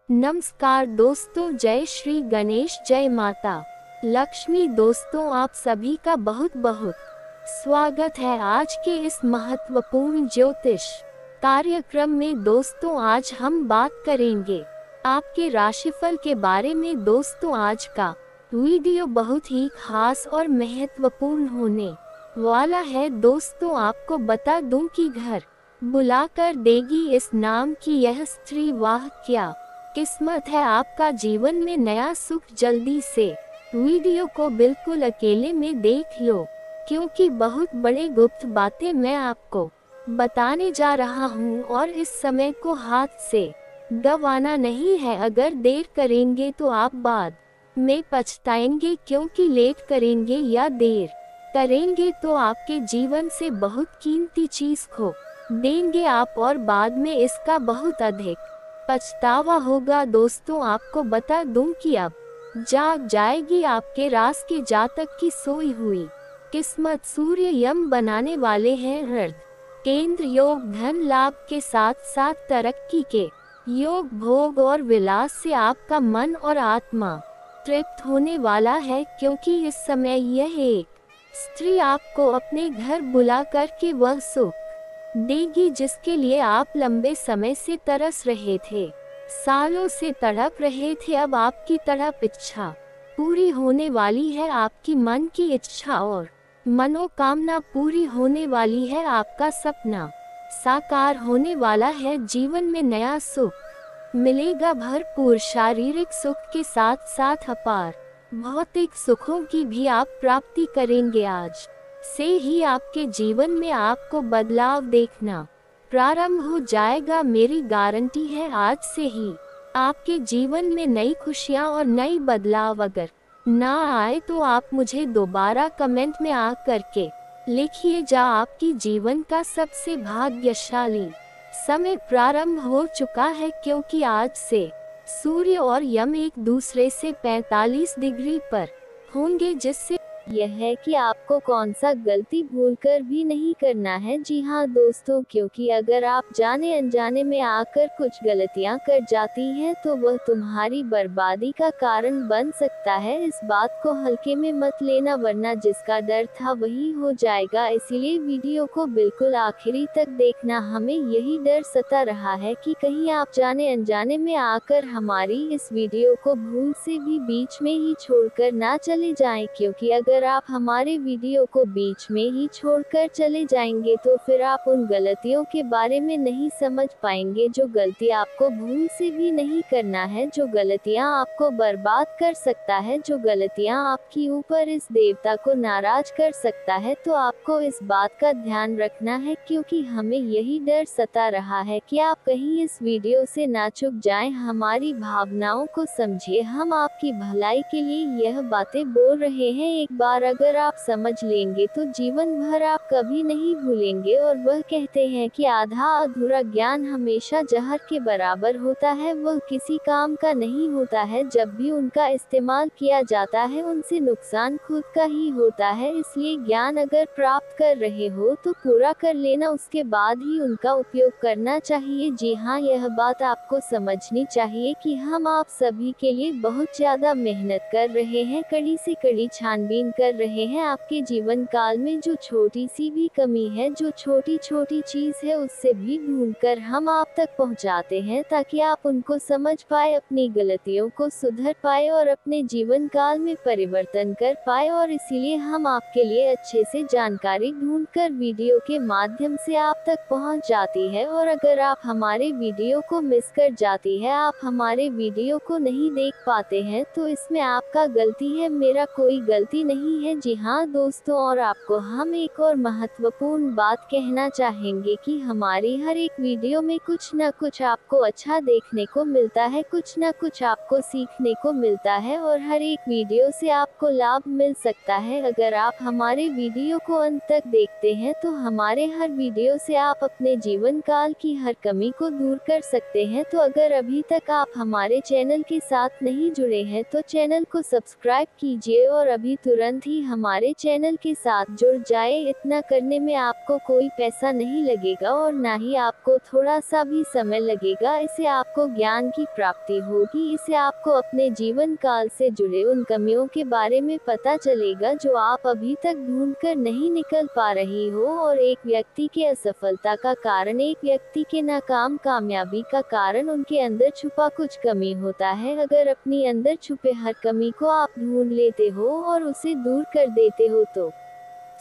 नमस्कार दोस्तों, जय श्री गणेश, जय माता लक्ष्मी। दोस्तों, आप सभी का बहुत बहुत स्वागत है आज के इस महत्वपूर्ण ज्योतिष कार्यक्रम में। दोस्तों, आज हम बात करेंगे आपके राशिफल के बारे में। दोस्तों, आज का वीडियो बहुत ही खास और महत्वपूर्ण होने वाला है। दोस्तों, आपको बता दूं कि घर बुलाकर देगी इस नाम की यह स्त्री, वाह क्या किस्मत है आपका जीवन में नया सुख। जल्दी से वीडियो को बिल्कुल अकेले में देख लो, क्योंकि बहुत बड़े गुप्त बातें मैं आपको बताने जा रहा हूँ और इस समय को हाथ से गंवाना नहीं है। अगर देर करेंगे तो आप बाद में पछताएंगे, क्योंकि लेट करेंगे या देर करेंगे तो आपके जीवन से बहुत कीमती चीज खो देंगे आप और बाद में इसका बहुत अधिक पछतावा होगा। दोस्तों, आपको बता दूं कि अब जाग जाएगी आपके रास के जातक की सोई हुई किस्मत। सूर्य यम बनाने वाले हैं हृदय केंद्र योग, धन लाभ के साथ साथ तरक्की के योग। भोग और विलास से आपका मन और आत्मा तृप्त होने वाला है, क्योंकि इस समय यह एक स्त्री आपको अपने घर बुला कर के वह सुख देगी जिसके लिए आप लंबे समय से तरस रहे थे, सालों से तड़प रहे थे। अब आपकी तड़प इच्छा पूरी होने वाली है, आपकी मन की इच्छा और मनोकामना पूरी होने वाली है, आपका सपना साकार होने वाला है। जीवन में नया सुख मिलेगा, भरपूर शारीरिक सुख के साथ साथ अपार भौतिक सुखों की भी आप प्राप्ति करेंगे। आज से ही आपके जीवन में आपको बदलाव देखना प्रारंभ हो जाएगा, मेरी गारंटी है। आज से ही आपके जीवन में नई खुशियां और नई बदलाव अगर ना आए तो आप मुझे दोबारा कमेंट में आ करके लिखिए जा। आपकी जीवन का सबसे भाग्यशाली समय प्रारंभ हो चुका है, क्योंकि आज से सूर्य और यम एक दूसरे से 45 डिग्री पर होंगे, जिससे यह है कि आपको कौन सा गलती भूलकर भी नहीं करना है। जी हाँ दोस्तों, क्योंकि अगर आप जाने अनजाने में आकर कुछ गलतियां कर जाती हैं तो वह तुम्हारी बर्बादी का कारण बन सकता है। इस बात को हल्के में मत लेना, वरना जिसका डर था वही हो जाएगा। इसीलिए वीडियो को बिल्कुल आखिरी तक देखना। हमें यही डर सता रहा है कि कहीं आप जाने अनजाने में आकर हमारी इस वीडियो को भूल से भी बीच में ही छोड़कर ना चले जाएं, क्योंकि अगर आप हमारे वीडियो को बीच में ही छोड़कर चले जाएंगे तो फिर आप उन गलतियों के बारे में नहीं समझ पाएंगे जो गलती आपको भूल से भी नहीं करना है, जो गलतियां आपको बर्बाद कर सकता है, जो गलतियां आपकी ऊपर इस देवता को नाराज कर सकता है। तो आपको इस बात का ध्यान रखना है, क्योंकि हमें यही डर सता रहा है कि आप कहीं इस वीडियो से ना चुक जाएं। हमारी भावनाओं को समझिए, हम आपकी भलाई के लिए यह बातें बोल रहे हैं। एक बार अगर आप समझ लेंगे तो जीवन भर आप कभी नहीं भूलेंगे। और वह कहते हैं कि आधा अधूरा ज्ञान हमेशा जहर के बराबर होता है, वह किसी काम का नहीं होता है। जब भी उनका इस्तेमाल किया जाता है उनसे नुकसान खुद का ही होता है। इसलिए ज्ञान अगर प्राप्त कर रहे हो तो पूरा कर लेना, उसके बाद ही उनका उपयोग करना चाहिए। जी हाँ, यह बात आपको समझनी चाहिए कि हम आप सभी के लिए बहुत ज्यादा मेहनत कर रहे हैं, कड़ी से कड़ी छानबीन कर रहे हैं। आपके जीवन काल में जो छोटी सी भी कमी है, जो छोटी छोटी चीज है, उससे भी ढूंढकर हम आप तक पहुंचाते हैं, ताकि आप उनको समझ पाए, अपनी गलतियों को सुधर पाए और अपने जीवन काल में परिवर्तन कर पाए। और इसीलिए हम आपके लिए अच्छे से जानकारी ढूंढकर वीडियो के माध्यम से आप तक पहुंच जाती है। और अगर आप हमारे वीडियो को मिस कर जाती है, आप हमारे वीडियो को नहीं देख पाते हैं, तो इसमें आपका गलती है, मेरा कोई गलती नहीं है। जी हाँ दोस्तों, और आपको हम एक और महत्वपूर्ण बात कहना चाहेंगे कि हमारी हर एक वीडियो में कुछ न कुछ आपको अच्छा देखने को मिलता है, कुछ न कुछ आपको सीखने को मिलता है, और हर एक वीडियो से आपको लाभ मिल सकता है। अगर आप हमारे वीडियो को अंत तक देखते हैं तो हमारे हर वीडियो से आप अपने जीवन काल की हर कमी को दूर कर सकते हैं। तो अगर अभी तक आप हमारे चैनल के साथ नहीं जुड़े हैं तो चैनल को सब्सक्राइब कीजिए और अभी तुरंत तुरंत ही हमारे चैनल के साथ जुड़ जाए। इतना करने में आपको कोई पैसा नहीं लगेगा और ना ही आपको थोड़ा सा भी समय लगेगा। इससे आपको ज्ञान की प्राप्ति होगी। इससे आपको अपने जीवन काल से जुड़े उन कमियों के बारे में पता चलेगा जो आप अभी तक ढूंढ कर नहीं निकल पा रही हो। और एक व्यक्ति के असफलता का कारण, एक व्यक्ति के नाकाम कामयाबी का कारण उनके अंदर छुपा कुछ कमी होता है। अगर अपनी अंदर छुपे हर कमी को आप ढूंढ लेते हो और उसे दूर कर देते हो तो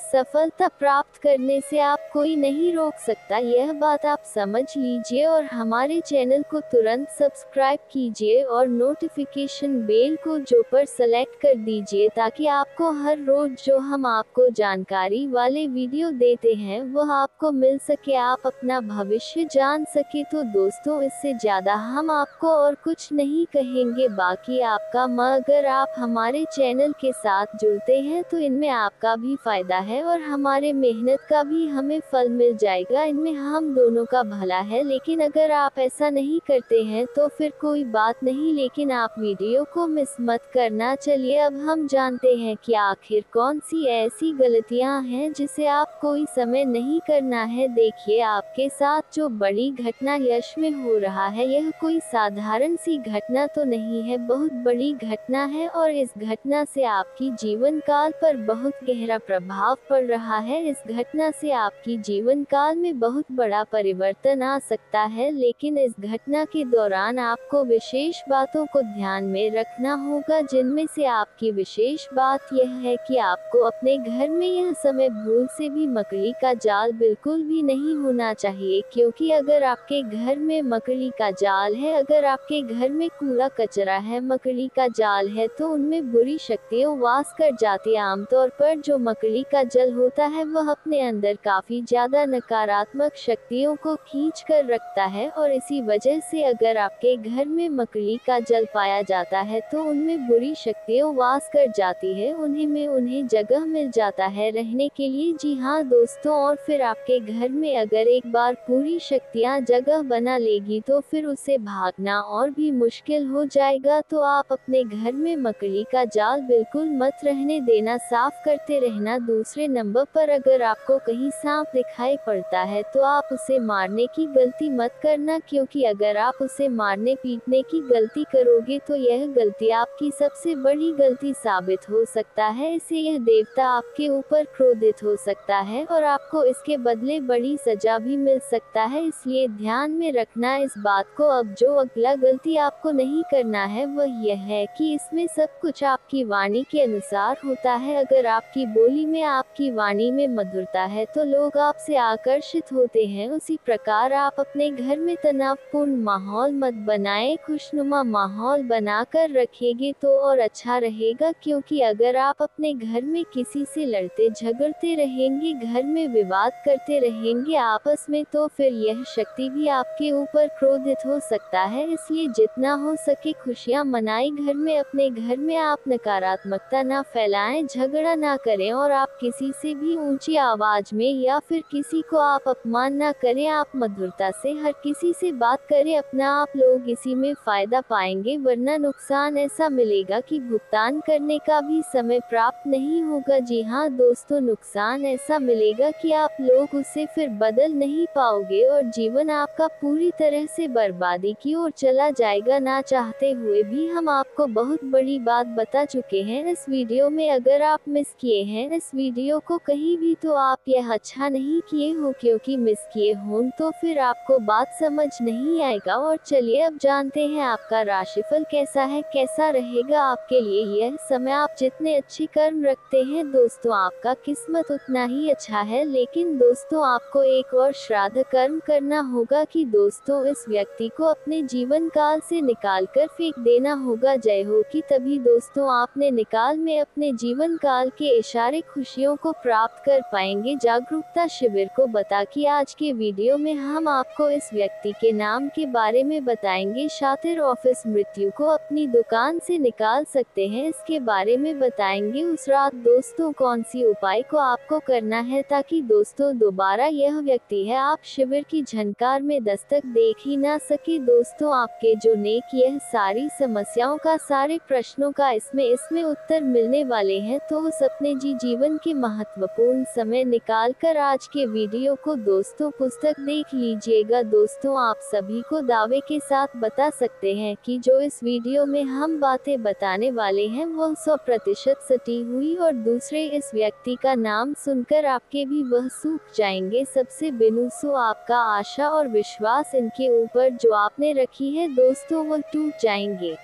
सफलता प्राप्त करने से आप कोई नहीं रोक सकता। यह बात आप समझ लीजिए और हमारे चैनल को तुरंत सब्सक्राइब कीजिए और नोटिफिकेशन बेल को जो पर सेलेक्ट कर दीजिए ताकि आपको हर रोज जो हम आपको जानकारी वाले वीडियो देते हैं वह आपको मिल सके, आप अपना भविष्य जान सके। तो दोस्तों, इससे ज्यादा हम आपको और कुछ नहीं कहेंगे। बाकी आपका अगर आप हमारे चैनल के साथ जुड़ते हैं तो इनमें आपका भी फायदा है और हमारे मेहनत का भी हमें फल मिल जाएगा। इनमें हम दोनों का भला है। लेकिन अगर आप ऐसा नहीं करते हैं तो फिर कोई बात नहीं, लेकिन आप वीडियो को मिस मत करना। चलिए अब हम जानते हैं कि आखिर कौन सी ऐसी गलतियां हैं जिसे आप कोई समय नहीं करना है। देखिए, आपके साथ जो बड़ी घटना यश में हो रहा है यह कोई साधारण सी घटना तो नहीं है, बहुत बड़ी घटना है और इस घटना से आपकी जीवन काल पर बहुत गहरा प्रभाव पड़ रहा है। इस घटना से आपकी जीवन काल में बहुत बड़ा परिवर्तन आ सकता है। लेकिन इस घटना के दौरान आपको विशेष बातों को ध्यान में रखना होगा, जिनमें से आपकी विशेष बात यह है कि आपको अपने घर में यह समय भूल से भी मकड़ी का जाल बिल्कुल भी नहीं होना चाहिए। क्योंकि अगर आपके घर में मकड़ी का जाल है, अगर आपके घर में कूड़ा कचरा है, मकड़ी का जाल है, तो उनमें बुरी शक्तियां वास कर जाती है। आमतौर पर जो मकड़ी का जल होता है वह अपने अंदर काफी ज्यादा नकारात्मक शक्तियों को खींच कर रखता है और इसी वजह से अगर आपके घर में मकड़ी का जल पाया जाता है तो उनमें बुरी शक्तियां वास कर जाती है, उन्हें जगह मिल जाता है रहने के लिए। जी हाँ दोस्तों, और फिर आपके घर में अगर एक बार पूरी शक्तियाँ जगह बना लेगी तो फिर उसे भागना और भी मुश्किल हो जाएगा। तो आप अपने घर में मकड़ी का जाल बिल्कुल मत रहने देना, साफ करते रहना। दूसरे नंबर पर अगर आपको कहीं सांप दिखाई पड़ता है तो आप उसे मारने की गलती मत करना, क्योंकि अगर आप उसे मारने पीटने की गलती करोगे तो यह गलती आपकी सबसे बड़ी गलती साबित हो सकता है। इससे यह देवता आपके ऊपर क्रोधित हो सकता है और आपको इसके बदले बड़ी सजा भी मिल सकता है। इसलिए ध्यान में रखना इस बात को। अब जो अगला गलती आपको नहीं करना है वह यह है कि इसमें सब कुछ आपकी वाणी के अनुसार होता है। अगर आपकी बोली में, आपकी वाणी में मधुरता है तो लोग आपसे आकर्षित होते हैं। उसी प्रकार आप अपने घर में तनावपूर्ण माहौल मत बनाएं, खुशनुमा माहौल बनाकर रखेंगे तो और अच्छा रहेगा। क्योंकि अगर आप अपने घर में किसी से लड़ते झगड़ते रहेंगे, घर में विवाद करते रहेंगे आपस में, तो फिर यह शक्ति भी आपके ऊपर क्रोधित हो सकता है। इसलिए जितना हो सके खुशियां मनाएं घर में। अपने घर में आप नकारात्मकता ना फैलाएं, झगड़ा ना करें और आप किसी से भी ऊंची आवाज में या फिर किसी को आप अपमान ना करें। आप मधुरता से हर किसी से बात करें, अपना आप लोग इसी में फायदा पाएंगे, वरना नुकसान ऐसा मिलेगा कि भुगतान करने का भी समय प्राप्त नहीं होगा। जी हाँ दोस्तों, नुकसान ऐसा मिलेगा कि आप लोग उसे फिर बदल नहीं पाओगे और जीवन आपका पूरी तरह से बर्बादी की ओर चला जाएगा। ना चाहते हुए भी हम आपको बहुत बड़ी बात बता चुके हैं इस वीडियो में। अगर आप मिस किए हैं इस वीडियो को कहीं भी तो आप यह अच्छा नहीं किए हो, क्योंकि मिस किए हो तो फिर आपको बात समझ नहीं आएगा। और चलिए अब जानते हैं आपका राशिफल कैसा है, कैसा रहेगा आपके लिए यह समय। आप जितने अच्छे कर्म रखते हैं दोस्तों, आपका किस्मत उतना ही अच्छा है। लेकिन दोस्तों, आपको एक और श्राद्ध कर्म करना होगा कि दोस्तों इस व्यक्ति को अपने जीवन काल से निकाल कर फेंक देना होगा। जय हो कि तभी दोस्तों आपने निकाल में अपने जीवन काल के इशारे खुशियों फलों को प्राप्त कर पाएंगे। जागरूकता शिविर को बता कि आज के वीडियो में हम आपको इस व्यक्ति के नाम के बारे में बताएंगे। शातिर ऑफिस मृत्यु को अपनी दुकान से निकाल सकते हैं, इसके बारे में बताएंगे। उस रात दोस्तों कौन सी उपाय को आपको करना है ताकि दोस्तों दोबारा यह व्यक्ति है आप शिविर की झनकार में दस्तक देख ही ना सके। दोस्तों आपके जो नेक यह सारी समस्याओं का सारे प्रश्नों का इसमें उत्तर मिलने वाले हैं, तो उस अपने जीवन के महत्वपूर्ण समय निकालकर आज के वीडियो को दोस्तों पुस्तक देख लीजिएगा। दोस्तों आप सभी को दावे के साथ बता सकते हैं कि जो इस वीडियो में हम बातें बताने वाले हैं वह 100% सटी हुई और दूसरे इस व्यक्ति का नाम सुनकर आपके भी वह सूख जाएंगे। सबसे बिनु सो आपका आशा और विश्वास इनके ऊपर जो आपने रखी है दोस्तों वह टूट जाएंगे।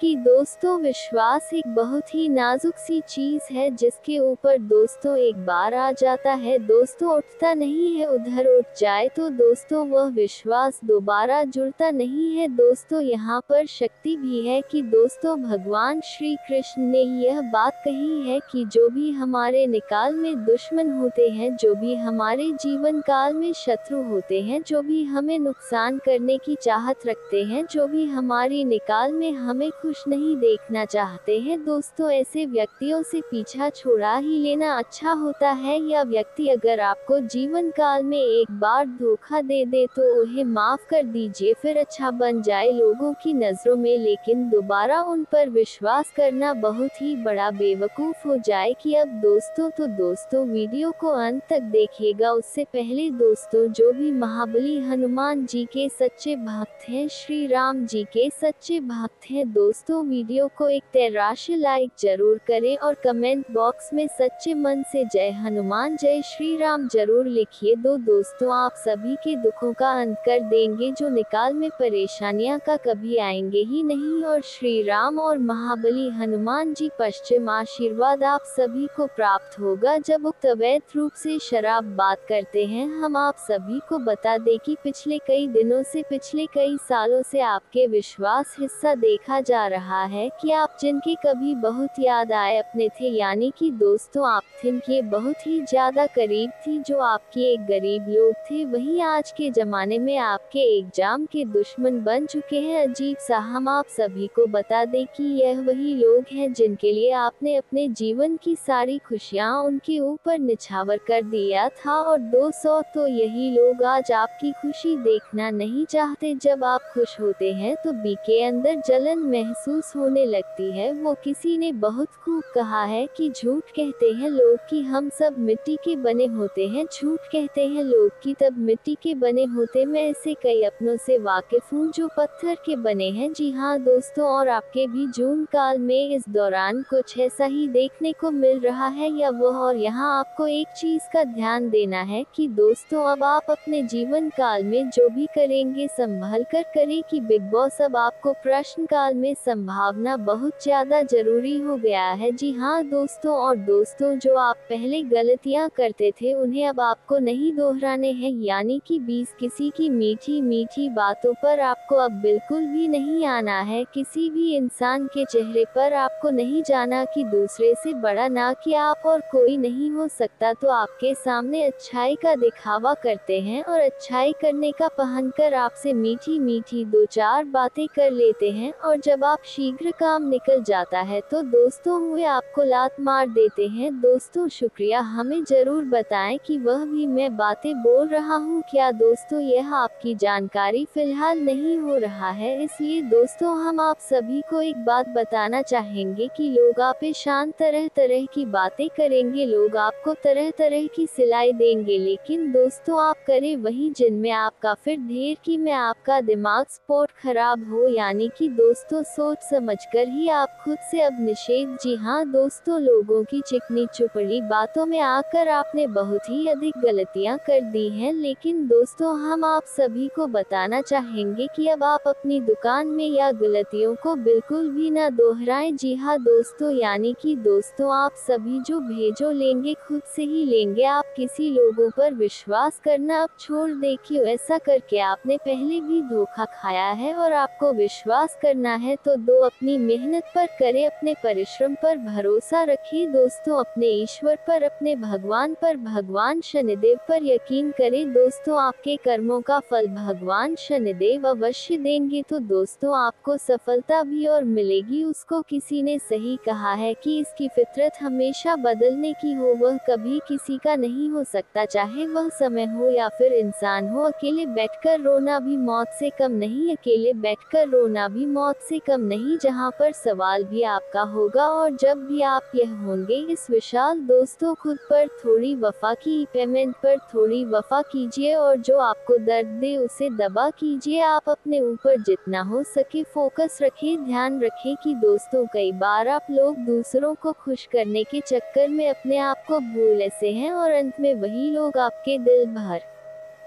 कि दोस्तों विश्वास एक बहुत ही नाजुक सी चीज है जिसके ऊपर दोस्तों एक बार आ जाता है दोस्तों उठता नहीं है, उधर उठ जाए तो दोस्तों वह विश्वास दोबारा जुड़ता नहीं है। दोस्तों यहाँ पर शक्ति भी है कि दोस्तों भगवान श्री कृष्ण ने यह बात कही है कि जो भी हमारे निकाल में दुश्मन होते हैं, जो भी हमारे जीवन काल में शत्रु होते हैं, जो भी हमें नुकसान करने की चाहत रखते हैं, जो भी हमारी निकाल में हमें खुश नहीं देखना चाहते हैं, दोस्तों ऐसे व्यक्तियों से पीछा छोड़ा ही लेना अच्छा होता है। या व्यक्ति अगर आपको जीवन काल में एक बार धोखा दे दे तो उन्हें माफ कर दीजिए, फिर अच्छा बन जाए लोगों की नजरों में, लेकिन दोबारा उन पर विश्वास करना बहुत ही बड़ा बेवकूफ हो जाए। कि अब दोस्तों वीडियो को अंत तक देखिएगा। उससे पहले दोस्तों जो भी महाबली हनुमान जी के सच्चे भक्त हैं, श्री राम जी के सच्चे भक्त हैं, दोस्तों वीडियो को एक तैराशी लाइक जरूर करें और कमेंट बॉक्स में सच्चे मन से जय हनुमान जय श्री राम जरूर लिखिए। दोस्तों आप सभी के दुखों का अंत कर देंगे, जो निकाल में परेशानियां का कभी आएंगे ही नहीं, और श्री राम और महाबली हनुमान जी पश्चिम आशीर्वाद आप सभी को प्राप्त होगा। जब उक्त अवैध रूप से शराब बात करते हैं, हम आप सभी को बता दें कि पिछले कई दिनों से, पिछले कई सालों से आपके विश्वास हिस्सा देखा जा रहा है कि आप जिनकी कभी बहुत याद आए अपने थे, यानी कि दोस्तों आप जिनके बहुत ही ज्यादा करीब थी, जो आपके एक गरीब लोग थे, वही आज के जमाने में आपके एग्जाम के दुश्मन बन चुके हैं। अजीब सा हम आप सभी को बता दें कि यह वही लोग हैं जिनके लिए आपने अपने जीवन की सारी खुशियां उनके ऊपर निछावर कर दिया था, और दोस्तों तो यही लोग आज आपकी खुशी देखना नहीं चाहते। जब आप खुश होते हैं तो बी के अंदर जलन महसूस होने लगती है। वो किसी ने बहुत खूब कहा है कि झूठ कहते हैं लोग कि हम सब मिट्टी के बने होते हैं, झूठ कहते हैं लोग कि तब मिट्टी के बने होते। मैं ऐसे कई अपनों से वाकिफ हूँ जो पत्थर के बने हैं। जी हाँ दोस्तों, और आपके भी जून काल में इस दौरान कुछ ऐसा ही देखने को मिल रहा है या वह। और यहाँ आपको एक चीज का ध्यान देना है कि दोस्तों अब आप अपने जीवन काल में जो भी करेंगे संभल कर करें। कि बिग बॉस अब आपको प्रश्न काल में संभावना बहुत ज्यादा जरूरी हो गया है। जी हाँ दोस्तों, और दोस्तों जो आप पहले गलतियां करते थे उन्हें अब आपको नहीं दोहराने हैं, यानी कि 20 किसी की मीठी बातों पर आपको अब बिल्कुल भी नहीं आना है। किसी भी इंसान के चेहरे पर आपको नहीं जाना कि दूसरे से बड़ा ना कि आप और कोई नहीं हो सकता, तो आपके सामने अच्छाई का दिखावा करते हैं और अच्छाई करने का पहनकर आपसे मीठी दो चार बातें कर लेते हैं, और जब आप शीघ्र काम निकल जाता है तो दोस्तों हुए आपको लात मार देते हैं। दोस्तों शुक्रिया, हमें जरूर बताएं कि वह भी मैं बातें बोल रहा हूँ क्या। दोस्तों यह आपकी जानकारी फिलहाल नहीं हो रहा है, इसलिए दोस्तों हम आप सभी को एक बात बताना चाहेंगे कि लोग आप पे शान तरह की बातें करेंगे, लोग आपको तरह की सिलाई देंगे, लेकिन दोस्तों आप करें वही जिनमें आपका फिर ढेर कि मैं आपका दिमाग स्पोर्ट खराब हो, यानी कि दोस्तों सोच समझकर ही आप खुद से अब निषेध। जी हाँ दोस्तों, लोगों की चिकनी चुपड़ी बातों में आकर आपने बहुत ही अधिक गलतियां कर दी हैं, लेकिन दोस्तों हम आप सभी को बताना चाहेंगे कि अब आप अपनी दुकान में या गलतियों को बिल्कुल भी ना दोहराएं। जी हाँ दोस्तों, यानी कि दोस्तों आप सभी जो भेजो लेंगे खुद से ही लेंगे। आप किसी लोगों पर विश्वास करना अब छोड़ दें, क्यों ऐसा करके आपने पहले भी धोखा खाया है और आपको विश्वास करना है तो तो दो, अपनी मेहनत पर करें, अपने परिश्रम पर भरोसा रखें दोस्तों, अपने ईश्वर पर, अपने भगवान पर, भगवान शनिदेव पर यकीन करें दोस्तों, आपके कर्मों का फल भगवान शनिदेव अवश्य देंगे। तो दोस्तों आपको सफलता भी और मिलेगी। उसको किसी ने सही कहा है कि इसकी फितरत हमेशा बदलने की हो, वह कभी किसी का नहीं हो सकता, चाहे वह समय हो या फिर इंसान हो। अकेले बैठकर रोना भी मौत से कम नहीं, अकेले बैठकर रोना भी मौत से कम नहीं, जहां पर सवाल भी आपका होगा और जब भी आप यह होंगे इस विशाल दोस्तों, खुद पर थोड़ी वफा की, पेमेंट पर थोड़ी वफा कीजिए और जो आपको दर्द दे उसे दबा कीजिए। आप अपने ऊपर जितना हो सके फोकस रखें। ध्यान रखें कि दोस्तों कई बार आप लोग दूसरों को खुश करने के चक्कर में अपने आप को भूल ऐसे हैं और अंत में वही लोग आपके दिल भर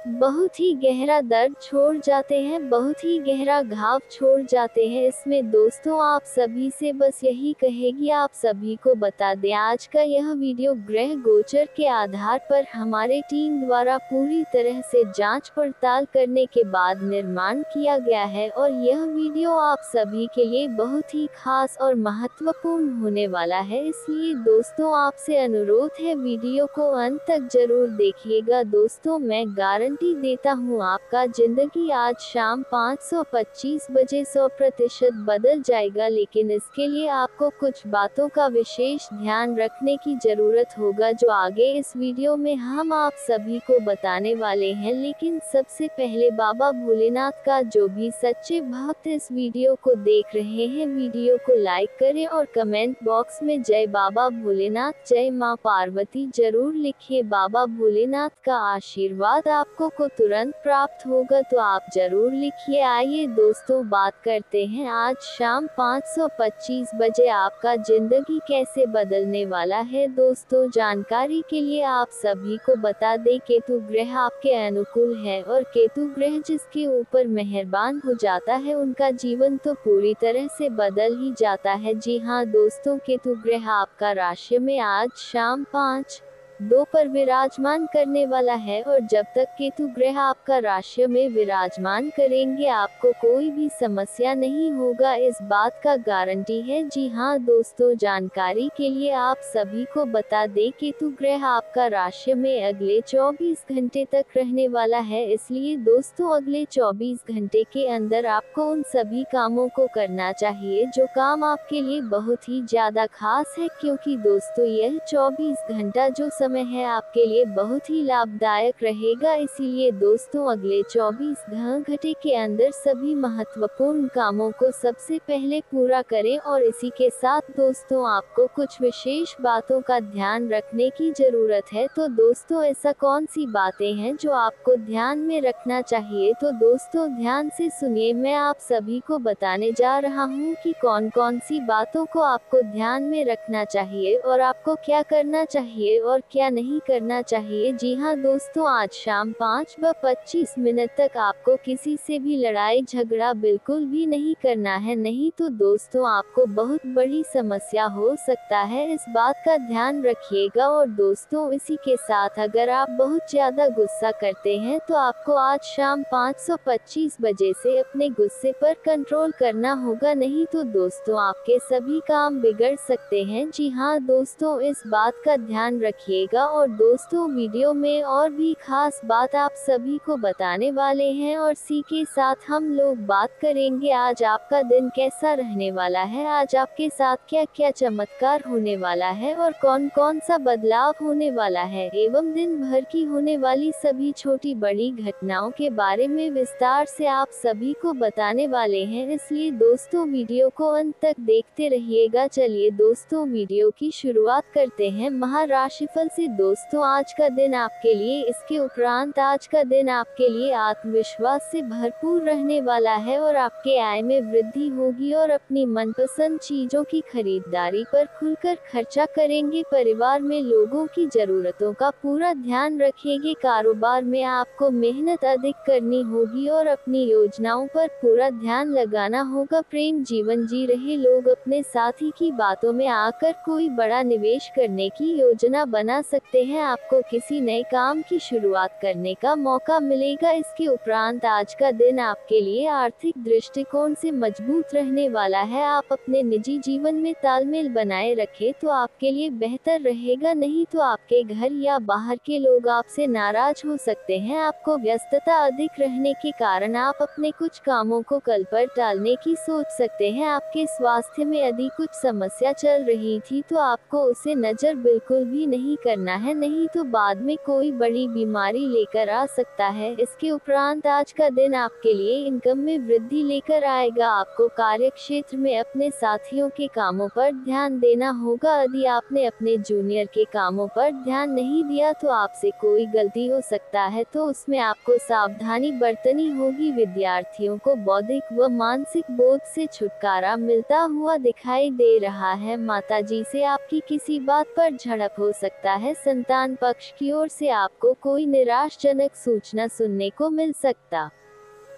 बहुत ही गहरा दर्द छोड़ जाते हैं, बहुत ही गहरा घाव छोड़ जाते हैं। इसमें दोस्तों आप सभी से बस यही कहेगी, आप सभी को बता दें, आज का यह वीडियो ग्रह गोचर के आधार पर हमारे टीम द्वारा पूरी तरह से जांच पड़ताल करने के बाद निर्माण किया गया है और यह वीडियो आप सभी के लिए बहुत ही खास और महत्वपूर्ण होने वाला है। इसलिए दोस्तों आपसे अनुरोध है, वीडियो को अंत तक जरूर देखिएगा। दोस्तों मैं गारंटी देता हूँ आपका जिंदगी आज शाम 5:25 बजे 100% बदल जाएगा, लेकिन इसके लिए आपको कुछ बातों का विशेष ध्यान रखने की जरूरत होगा जो आगे इस वीडियो में हम आप सभी को बताने वाले हैं। लेकिन सबसे पहले बाबा भोलेनाथ का जो भी सच्चे भक्त इस वीडियो को देख रहे हैं, वीडियो को लाइक करें और कमेंट बॉक्स में जय बाबा भोलेनाथ, जय माँ पार्वती जरूर लिखिए। बाबा भोलेनाथ का आशीर्वाद आपको तुरंत प्राप्त होगा, तो आप जरूर लिखिए। आइए दोस्तों बात करते हैं आज शाम 5:25 बजे आपका जिंदगी कैसे बदलने वाला है। दोस्तों जानकारी के लिए आप सभी को बता दें, केतु ग्रह आपके अनुकूल है और केतु ग्रह जिसके ऊपर मेहरबान हो जाता है उनका जीवन तो पूरी तरह से बदल ही जाता है। जी हाँ दोस्तों, केतु ग्रह आपका राशि में आज शाम 5:02 पर विराजमान करने वाला है और जब तक केतु ग्रह आपका राशि में विराजमान करेंगे आपको कोई भी समस्या नहीं होगा, इस बात का गारंटी है। जी हाँ दोस्तों, जानकारी के लिए आप सभी को बता दें, केतु ग्रह आपका राशि में अगले 24 घंटे तक रहने वाला है। इसलिए दोस्तों अगले 24 घंटे के अंदर आपको उन सभी कामों को करना चाहिए जो काम आपके लिए बहुत ही ज्यादा खास है, क्योंकि दोस्तों यह 24 घंटा जो समय है आपके लिए बहुत ही लाभदायक रहेगा। इसीलिए दोस्तों अगले 24 घंटे के अंदर सभी महत्वपूर्ण कामों को सबसे पहले पूरा करें और इसी के साथ दोस्तों आपको कुछ विशेष बातों का ध्यान रखने की जरूरत है। तो दोस्तों ऐसा कौन सी बातें हैं जो आपको ध्यान में रखना चाहिए, तो दोस्तों ध्यान से सुनिए, मैं आप सभी को बताने जा रहा हूँ कि कौन कौन सी बातों को आपको ध्यान में रखना चाहिए और आपको क्या करना चाहिए और क्या नहीं करना चाहिए। जी हाँ दोस्तों, आज शाम 5:25 तक आपको किसी से भी लड़ाई झगड़ा बिल्कुल भी नहीं करना है, नहीं तो दोस्तों आपको बहुत बड़ी समस्या हो सकता है, इस बात का ध्यान रखिएगा। और दोस्तों इसी के साथ अगर आप बहुत ज्यादा गुस्सा करते हैं तो आपको आज शाम 5:25 बजे से अपने गुस्से पर कंट्रोल करना होगा, नहीं तो दोस्तों आपके सभी काम बिगड़ सकते हैं। जी हाँ दोस्तों, इस बात का ध्यान रखिएगा। और दोस्तों वीडियो में और भी खास बात आप सभी को बताने वाले हैं और इसी के साथ हम लोग बात करेंगे आज आपका दिन कैसा रहने वाला है, आज आपके साथ क्या क्या चमत्कार होने वाला है और कौन कौन सा बदलाव होने वाला है, एवं दिन भर की होने वाली सभी छोटी बड़ी घटनाओं के बारे में विस्तार से आप सभी को बताने वाले हैं। इसलिए दोस्तों वीडियो को अंत तक देखते रहिएगा। चलिए दोस्तों वीडियो की शुरुआत करते हैं महाराशिफल से। दोस्तों आज का दिन आपके लिए, इसके उपरांत आज का दिन आपके लिए आत्मविश्वास से भरपूर रहने वाला है और आपके आय में वृद्धि होगी और अपनी मनपसंद चीजों की खरीदारी पर खुलकर खर्चा करेंगे। परिवार में लोगों की जरूरतों का पूरा ध्यान रखेंगे। कारोबार में आपको मेहनत अधिक करनी होगी और अपनी योजनाओं पर पूरा ध्यान लगाना होगा। प्रेम जीवन जी रहे लोग अपने साथी की बातों में आकर कोई बड़ा निवेश करने की योजना बना सकते हैं, आपको किसी नए काम की शुरुआत करने का मौका मिलेगा। इसके उपरांत आज का दिन आपके लिए आर्थिक दृष्टिकोण से मजबूत रहने वाला है। आप अपने निजी जीवन में तालमेल बनाए रखें तो आपके लिए बेहतर रहेगा, नहीं तो आपके घर या बाहर के लोग आपसे नाराज हो सकते हैं। आपको व्यस्तता अधिक रहने के कारण आप अपने कुछ कामों को कल पर टालने की सोच सकते हैं। आपके स्वास्थ्य में यदि कुछ समस्या चल रही थी तो आपको उसे नजर बिल्कुल भी नहीं करना है, नहीं तो बाद में कोई बड़ी बीमारी लेकर आ सकता है। इसके उपरांत आज का दिन आपके लिए इनकम में वृद्धि लेकर आएगा। आपको कार्य क्षेत्र में अपने साथियों के कामों पर ध्यान देना होगा। यदि आपने अपने जूनियर के कामों पर ध्यान नहीं दिया तो आपसे कोई गलती हो सकता है, तो उसमें आपको सावधानी बरतनी होगी। विद्यार्थियों को बौद्धिक व मानसिक बोझ से छुटकारा मिलता हुआ दिखाई दे रहा है। माताजी से आपकी किसी बात पर झड़प हो सकता है। संतान पक्ष की ओर से आपको कोई निराशाजनक सूचना सुनने को मिल सकता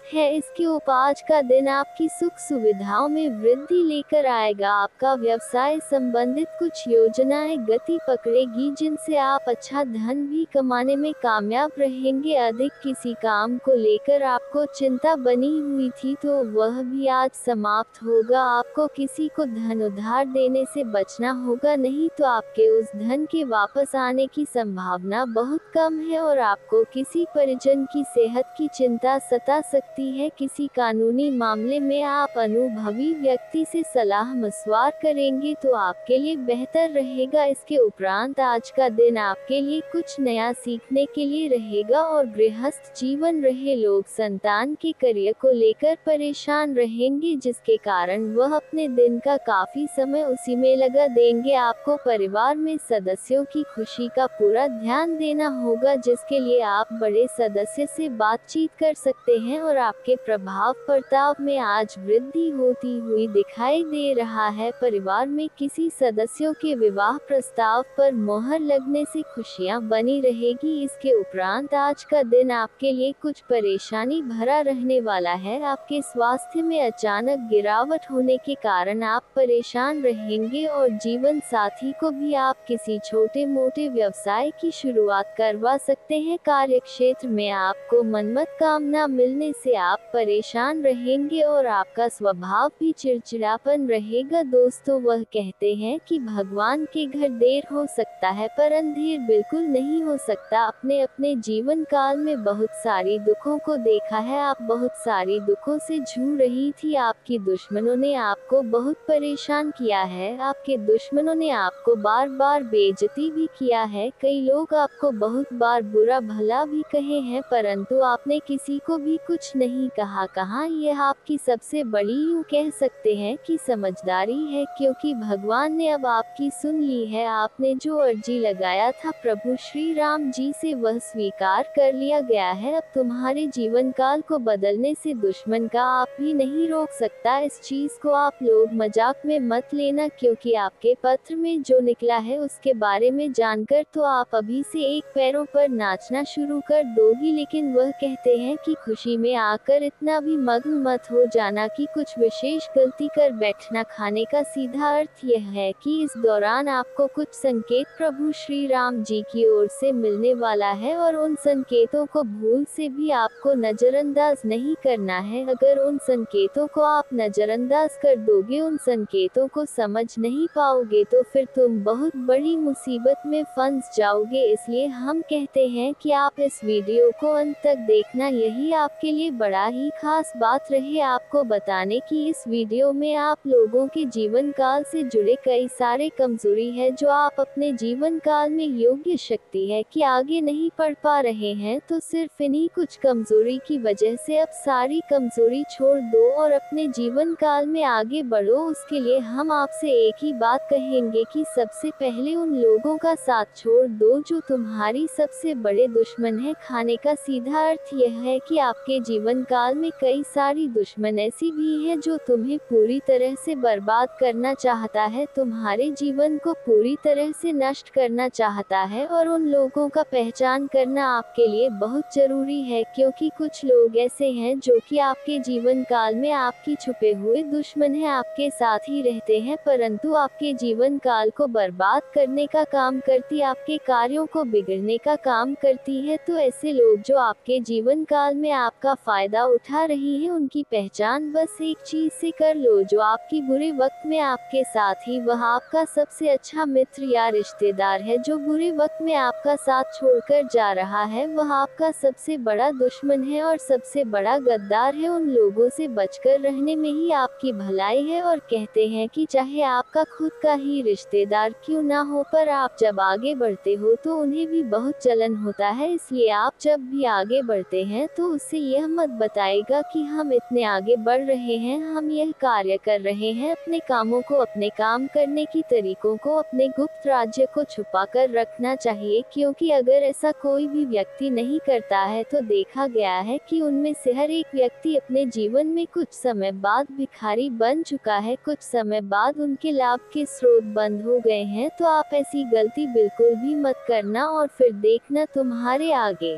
है। इसके आज का दिन आपकी सुख सुविधाओं में वृद्धि लेकर आएगा। आपका व्यवसाय संबंधित कुछ योजनाएं गति पकड़ेगी, जिनसे आप अच्छा धन भी कमाने में कामयाब रहेंगे। अधिक किसी काम को लेकर आपको चिंता बनी हुई थी तो वह भी आज समाप्त होगा। आपको किसी को धन उधार देने से बचना होगा, नहीं तो आपके उस धन के वापस आने की संभावना बहुत कम है और आपको किसी परिजन की सेहत की चिंता सता सकती है। किसी कानूनी मामले में आप अनुभवी व्यक्ति से सलाह मशवरा करेंगे तो आपके लिए बेहतर रहेगा। इसके उपरांत आज का दिन आपके लिए कुछ नया सीखने के लिए रहेगा और गृहस्थ जीवन रहे लोग संतान के करियर को लेकर परेशान रहेंगे, जिसके कारण वह अपने दिन का काफी समय उसी में लगा देंगे। आपको परिवार में सदस्यों की खुशी का पूरा ध्यान देना होगा, जिसके लिए आप बड़े सदस्य से बातचीत कर सकते हैं और आपके प्रभाव प्रताप में आज वृद्धि होती हुई दिखाई दे रहा है। परिवार में किसी सदस्यों के विवाह प्रस्ताव पर मोहर लगने से खुशियां बनी रहेगी। इसके उपरांत आज का दिन आपके लिए कुछ परेशानी भरा रहने वाला है। आपके स्वास्थ्य में अचानक गिरावट होने के कारण आप परेशान रहेंगे और जीवन साथी को भी आप किसी छोटे मोटे व्यवसाय की शुरुआत करवा सकते हैं। कार्य क्षेत्र में आपको मनमत काम न मिलने से आप परेशान रहेंगे और आपका स्वभाव भी चिड़चिड़ापन रहेगा। दोस्तों, वह कहते हैं कि भगवान के घर देर हो सकता है पर अंधेर बिल्कुल नहीं हो सकता। अपने अपने जीवन काल में बहुत सारी दुखों को देखा है। आप बहुत सारी दुखों से जूझ रही थी। आपकी दुश्मनों ने आपको बहुत परेशान किया है। आपके दुश्मनों ने आपको बार बार बेइज्जती भी किया है। कई लोग आपको बहुत बार बुरा भला भी कहे हैं, परंतु आपने किसी को भी कुछ नहीं कहा। यह आपकी सबसे बड़ी, यूं कह सकते हैं कि समझदारी है, क्योंकि भगवान ने अब आपकी सुन ली है। आपने जो अर्जी लगाया था प्रभु श्री राम जी से वह स्वीकार कर लिया गया है। अब तुम्हारे जीवन काल को बदलने से दुश्मन का आप भी नहीं रोक सकता। इस चीज को आप लोग मजाक में मत लेना, क्योंकि आपके पत्र में जो निकला है उसके बारे में जानकर तो आप अभी से एक पैरों पर नाचना शुरू कर दोगी। लेकिन वह कहते हैं कि खुशी में आकर इतना भी मग्न मत हो जाना कि कुछ विशेष गलती कर बैठना। खाने का सीधा अर्थ यह है कि इस दौरान आपको कुछ संकेत प्रभु श्री राम जी की ओर से मिलने वाला है और उन संकेतों को भूल से भी आपको नजरअंदाज नहीं करना है। अगर उन संकेतों को आप नजरअंदाज कर दोगे, उन संकेतों को समझ नहीं पाओगे, तो फिर तुम बहुत बड़ी मुसीबत में फंस जाओगे। इसलिए हम कहते हैं कि आप इस वीडियो को अंत तक देखना, यही आपके लिए बड़ा ही खास बात रहे आपको बताने की। इस वीडियो में आप लोगों के जीवन काल से जुड़े कई सारे कमजोरी है जो आप अपने जीवन काल में योग्य शक्ति है कि आगे नहीं पढ़ पा रहे हैं, तो सिर्फ इन्हीं कुछ कमजोरी की वजह से अब सारी कमजोरी छोड़ दो और अपने जीवन काल में आगे बढ़ो। उसके लिए हम आपसे एक ही बात कहेंगे कि सबसे पहले उन लोगों का साथ छोड़ दो जो तुम्हारी सबसे बड़े दुश्मन है। खाने का सीधा अर्थ यह है कि आपके जीवन जीवन काल में कई सारी दुश्मन ऐसी भी है जो तुम्हें पूरी तरह से बर्बाद करना चाहता है, तुम्हारे जीवन को पूरी तरह से नष्ट करना चाहता है, और उन लोगों का पहचान करना आपके लिए बहुत जरूरी है, क्योंकि कुछ लोग ऐसे हैं जो कि आपके जीवन काल में आपकी छुपे हुए दुश्मन है, आपके साथ ही रहते हैं परंतु आपके जीवन काल को बर्बाद करने का काम करती, आपके कार्यों को बिगड़ने का काम करती है। तो ऐसे लोग जो आपके जीवन काल में आपका फायदा उठा रही है, उनकी पहचान बस एक चीज से कर लो, जो आपकी बुरे वक्त में आपके साथ ही वह आपका सबसे अच्छा मित्र या रिश्तेदार है, जो बुरे वक्त में आपका साथ छोड़कर जा रहा है वह आपका सबसे बड़ा दुश्मन है और सबसे बड़ा गद्दार है। उन लोगों से बचकर रहने में ही आपकी भलाई है, और कहते हैं कि चाहे आपका खुद का ही रिश्तेदार क्यों ना हो, पर आप जब आगे बढ़ते हो तो उन्हें भी बहुत जलन होता है। इसलिए आप जब भी आगे बढ़ते हैं तो उससे यह मत बताएगा कि हम इतने आगे बढ़ रहे हैं, हम यह कार्य कर रहे हैं। अपने कामों को, अपने काम करने की तरीकों को, अपने गुप्त राज्य को छुपा कर रखना चाहिए, क्योंकि अगर ऐसा कोई भी व्यक्ति नहीं करता है तो देखा गया है कि उनमें से हर एक व्यक्ति अपने जीवन में कुछ समय बाद भिखारी बन चुका है, कुछ समय बाद उनके लाभ के स्रोत बंद हो गए हैं। तो आप ऐसी गलती बिल्कुल भी मत करना, और फिर देखना तुम्हारे आगे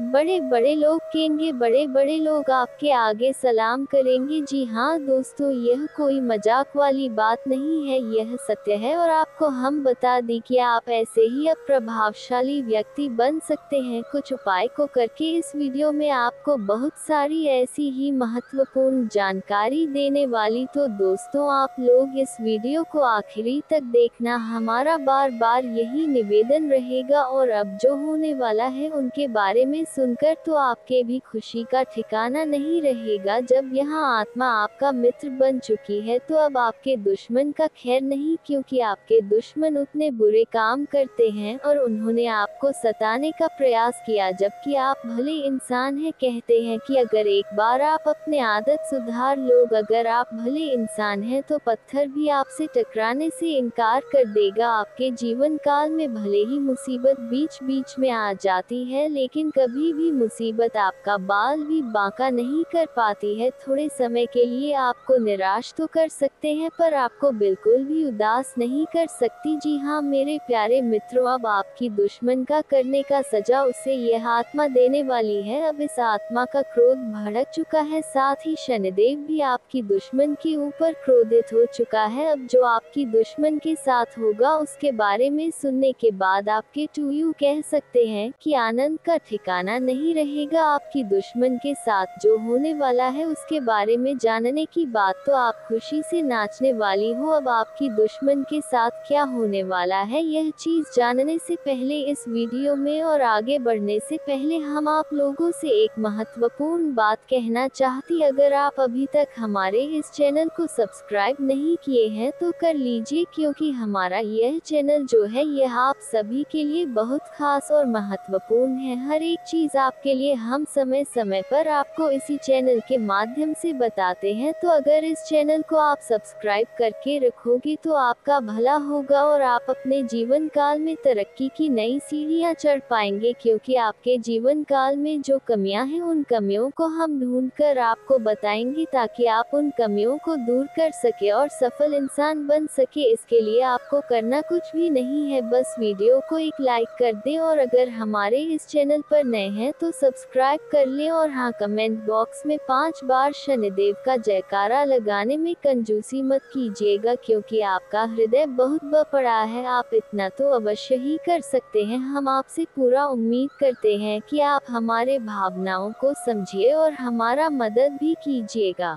बड़े बड़े लोग कहेंगे, बड़े बड़े लोग आपके आगे सलाम करेंगे। जी हाँ दोस्तों, यह कोई मजाक वाली बात नहीं है, यह सत्य है, और आपको हम बता दें कि आप ऐसे ही अब प्रभावशाली व्यक्ति बन सकते हैं कुछ उपाय को करके। इस वीडियो में आपको बहुत सारी ऐसी ही महत्वपूर्ण जानकारी देने वाली, तो दोस्तों आप लोग इस वीडियो को आखिरी तक देखना, हमारा बार बार यही निवेदन रहेगा। और अब जो होने वाला है उनके बारे में सुनकर तो आपके भी खुशी का ठिकाना नहीं रहेगा। जब यहाँ आत्मा आपका मित्र बन चुकी है तो अब आपके दुश्मन का खैर नहीं, क्योंकि आपके दुश्मन उतने बुरे काम करते हैं और उन्होंने आपको सताने का प्रयास किया, जबकि आप भले इंसान हैं। कहते हैं कि अगर एक बार आप अपने आदत सुधार लोग, अगर आप भले इंसान हैं तो पत्थर भी आपसे टकराने से इनकार कर देगा। आपके जीवन काल में भले ही मुसीबत बीच बीच में आ जाती है, लेकिन कभी भी मुसीबत आपका बाल भी बांका नहीं कर पाती है। थोड़े समय के लिए आपको निराश तो कर सकते हैं, पर आपको बिल्कुल भी उदास नहीं कर सकती। जी हाँ मेरे प्यारे मित्रों, अब आपकी दुश्मन का करने का सजा उसे यह आत्मा देने वाली है। अब इस आत्मा का क्रोध भड़क चुका है, साथ ही शनिदेव भी आपकी दुश्मन के ऊपर क्रोधित हो चुका है। अब जो आपकी दुश्मन के साथ होगा उसके बारे में सुनने के बाद आपके टूयू कह सकते हैं कि आनंद का ठिकाना नहीं रहेगा। आपकी दुश्मन के साथ जो होने वाला है उसके बारे में जानने की बात तो आप खुशी से नाचने वाली हो। अब आपकी दुश्मन के साथ क्या होने वाला है यह चीज जानने से पहले, इस वीडियो में और आगे बढ़ने से पहले हम आप लोगों से एक महत्वपूर्ण बात कहना चाहती। अगर आप अभी तक हमारे इस चैनल को सब्सक्राइब नहीं किए हैं तो कर लीजिए, क्योंकि हमारा यह चैनल जो है यह आप सभी के लिए बहुत खास और महत्वपूर्ण है। हर एक चीज आपके लिए हम समय समय पर आपको इसी चैनल के माध्यम से बताते हैं। तो अगर इस चैनल को आप सब्सक्राइब करके रखोगे तो आपका भला होगा और आप अपने जीवन काल में तरक्की की नई सीढ़ियां चढ़ पाएंगे, क्योंकि आपके जीवन काल में जो कमियां हैं उन कमियों को हम ढूंढकर आपको बताएंगे, ताकि आप उन कमियों को दूर कर सके और सफल इंसान बन सके। इसके लिए आपको करना कुछ भी नहीं है, बस वीडियो को एक लाइक कर दें, और अगर हमारे इस चैनल पर नए हैं तो सब्सक्राइब कर लें। और हाँ, कमेंट बॉक्स में 5 बार शनिदेव का जयकारा लगाने में कंजूसी मत कीजिएगा, क्योंकि आपका हृदय बहुत बड़ा है। आप इतना तो अवश्य ही कर सकते हैं। हम आपसे पूरा उम्मीद करते हैं कि आप हमारे भावनाओं को समझिए और हमारा मदद भी कीजिएगा।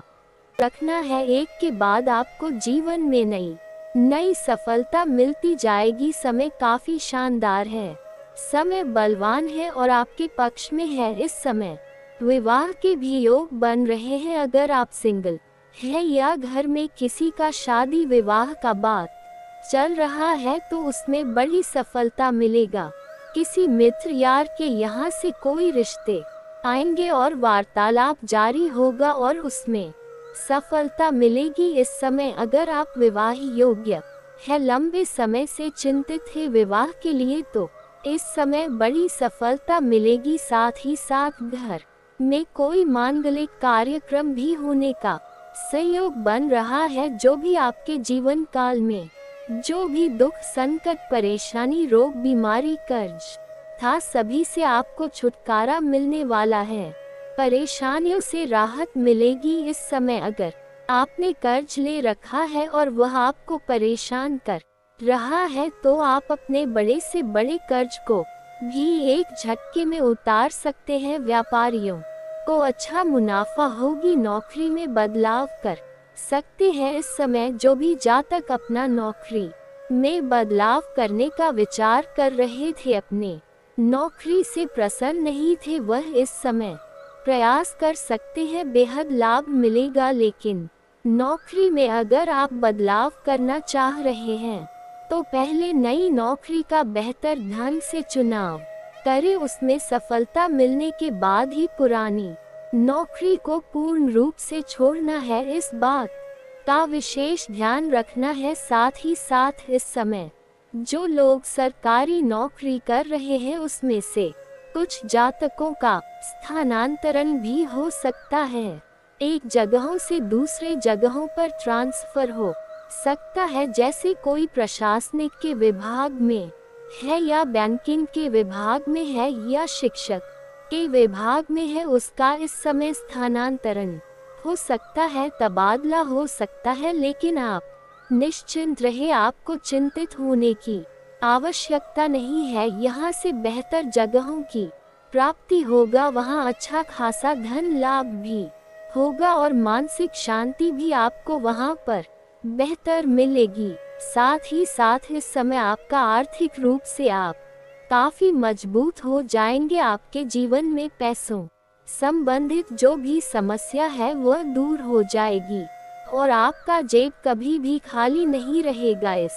रखना है, एक के बाद आपको जीवन में नई सफलता मिलती जाएगी। समय काफी शानदार है, समय बलवान है और आपके पक्ष में है। इस समय विवाह के भी योग बन रहे हैं। अगर आप सिंगल है या घर में किसी का शादी विवाह का बात चल रहा है तो उसमें बड़ी सफलता मिलेगा। किसी मित्र यार के यहाँ से कोई रिश्ते आएंगे और वार्तालाप जारी होगा और उसमें सफलता मिलेगी। इस समय अगर आप विवाह योग्य है, लंबे समय से चिंतित है विवाह के लिए, तो इस समय बड़ी सफलता मिलेगी। साथ ही साथ घर में कोई मांगलिक कार्यक्रम भी होने का संयोग बन रहा है। जो भी आपके जीवन काल में जो भी दुख, संकट, परेशानी, रोग, बीमारी, कर्ज था, सभी से आपको छुटकारा मिलने वाला है। परेशानियों से राहत मिलेगी इस समय। अगर आपने कर्ज ले रखा है और वह आपको परेशान कर रहा है, तो आप अपने बड़े से बड़े कर्ज को भी एक झटके में उतार सकते हैं। व्यापारियों को अच्छा मुनाफा होगी। नौकरी में बदलाव कर सकते हैं इस समय। जो भी जातक अपना नौकरी में बदलाव करने का विचार कर रहे थे, अपने नौकरी से प्रसन्न नहीं थे, वह इस समय प्रयास कर सकते हैं। बेहद लाभ मिलेगा। लेकिन नौकरी में अगर आप बदलाव करना चाह रहे हैं, तो पहले नई नौकरी का बेहतर ढंग से चुनाव करें। उसमें सफलता मिलने के बाद ही पुरानी नौकरी को पूर्ण रूप से छोड़ना है। इस बात का विशेष ध्यान रखना है। साथ ही साथ इस समय जो लोग सरकारी नौकरी कर रहे हैं, उसमें से कुछ जातकों का स्थानांतरण भी हो सकता है। एक जगहों से दूसरे जगहों पर ट्रांसफर हो सकता है। जैसे कोई प्रशासनिक के विभाग में है या बैंकिंग के विभाग में है या शिक्षक के विभाग में है, उसका इस समय स्थानांतरण हो सकता है, तबादला हो सकता है। लेकिन आप निश्चिंत रहे, आपको चिंतित होने की आवश्यकता नहीं है। यहाँ से बेहतर जगहों की प्राप्ति होगा, वहाँ अच्छा खासा धन लाभ भी होगा और मानसिक शांति भी आपको वहाँ पर बेहतर मिलेगी। साथ ही साथ इस समय आपका आर्थिक रूप से आप काफी मजबूत हो जाएंगे। आपके जीवन में पैसों संबंधित जो भी समस्या है वह दूर हो जाएगी और आपका जेब कभी भी खाली नहीं रहेगा। इस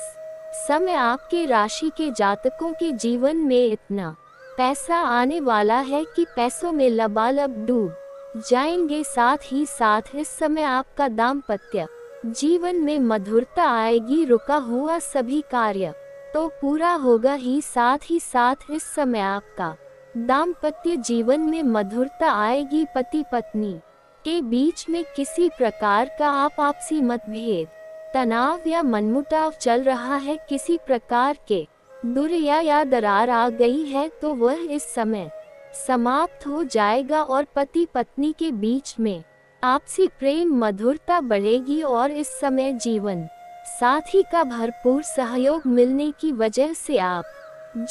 समय आपके राशि के जातकों के जीवन में इतना पैसा आने वाला है कि पैसों में लबालब डूब जाएंगे। साथ ही साथ इस समय आपका दाम्पत्य जीवन में मधुरता आएगी। रुका हुआ सभी कार्य तो पूरा होगा ही। साथ इस समय आपका दाम्पत्य जीवन में मधुरता आएगी। पति पत्नी के बीच में किसी प्रकार का आपसी मतभेद, तनाव या मनमुटाव चल रहा है, किसी प्रकार के दूरियां या दरार आ गई है, तो वह इस समय समाप्त हो जाएगा और पति पत्नी के बीच में आपसी प्रेम मधुरता बढ़ेगी और इस समय जीवन साथी का भरपूर सहयोग मिलने की वजह से आप